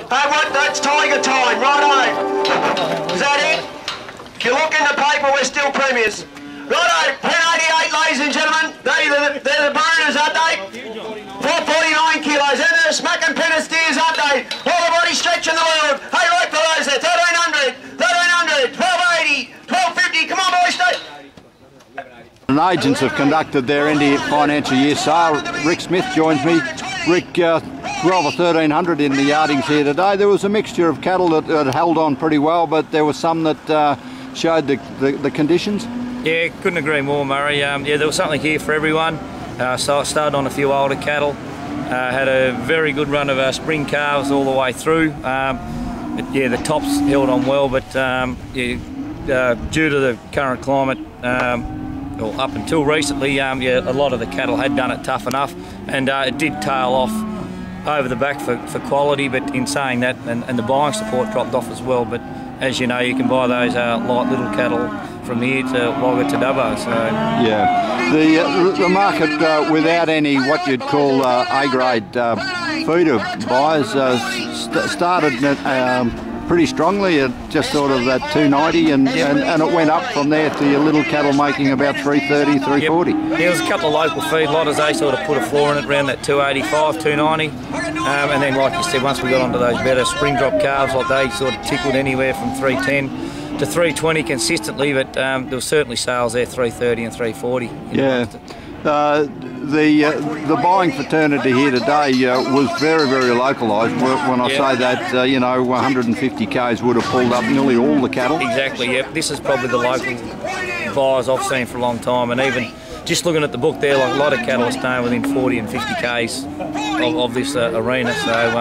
That's tiger time, righto. Is that it? If you look in the paper, we're still premiers. Righto, 1088, ladies and gentlemen. They're the boners, aren't they? 449 kilos, and they're smacking penner steers, aren't they? All the body stretch in the world. Hey, right below there, 1300, 1300, 1280, 1250. Come on, boys, stay. And agents have conducted their end of financial year sale. Rick Smith joins me. Rick, 12 or 1300 in the yardings here today. There was a mixture of cattle that held on pretty well, but there was some that showed the conditions. Yeah, couldn't agree more, Murray. Yeah, there was something here for everyone. So I started on a few older cattle. Had a very good run of spring calves all the way through. But yeah, the tops held on well, but due to the current climate, well, up until recently, yeah, a lot of the cattle had done it tough enough, and it did tail off over the back for quality. But in saying that, and the buying support dropped off as well. But as you know, you can buy those light little cattle from here to Wagga to Dubbo. So yeah, the market without any what you'd call A-grade feeder buyers started pretty strongly at just sort of that 290, and it went up from there to your little cattle making about 330, 340. Yep. There was a couple of local feedlotters. They sort of put a floor in it around that 285, 290, and then like you said, once we got onto those better spring drop calves, like they sort of tickled anywhere from 310 to 320 consistently, but there was certainly sales there 330 and 340. Yeah. The buying fraternity here today was very, very localised. When I say that, you know, 150 k's would have pulled up nearly all the cattle. Exactly, yep. This is probably the local buyers I've seen for a long time, and even just looking at the book there, like a lot of cattle are staying within 40 and 50 k's of this arena. So,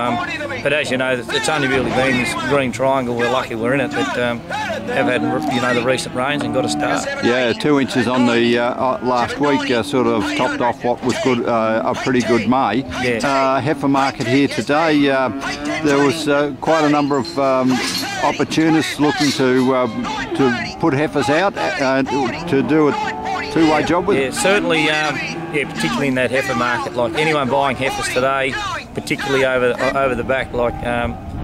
but as you know, it's only really been this green triangle. We're lucky we're in it, but have had, you know, the recent rains and got a start. Yeah, 2 inches on the last week sort of topped off what was good, a pretty good May. Yeah. Heifer market here today. There was quite a number of opportunists looking to put heifers out to do a two-way job with. Yeah, certainly. Yeah, particularly in that heifer market. Like anyone buying heifers today, particularly over the back, like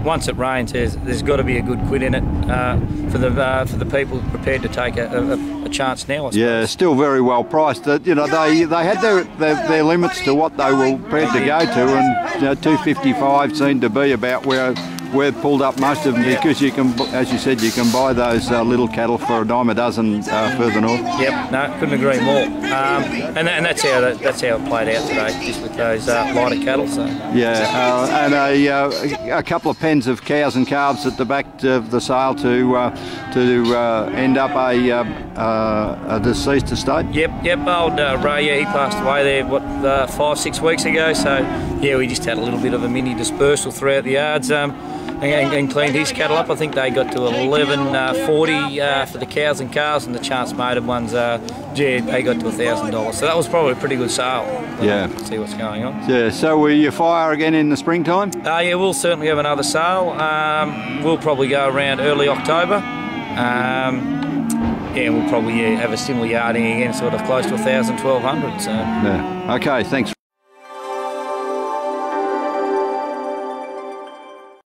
once it rains, there's got to be a good quid in it for the people prepared to take a chance now, I suppose. Yeah, still very well priced. You know, they had their limits to what they were prepared to go to, and you know, 255 seemed to be about where we've pulled up most of them, because you can, as you said, you can buy those little cattle for a dime a dozen further north. Yep, no, couldn't agree more. And that's how it played out today, just with those lighter cattle. So yeah, and a couple of pens of cows and calves at the back of the sale to end up a deceased estate. Yep. Old Ray, yeah, he passed away there 5-6 weeks ago. So yeah, we just had a little bit of a mini dispersal throughout the yards. And cleaned his cattle up. I think they got to 1140 for the cows and calves, and the chance mated ones, yeah, they got to $1,000. So that was probably a pretty good sale. Yeah. See what's going on. Yeah. So will you fire again in the springtime? Yeah, we'll certainly have another sale. We'll probably go around early October. Yeah, we'll probably have a similar yarding again, sort of close to 1,000, 1,200. So. Yeah. Okay. Thanks.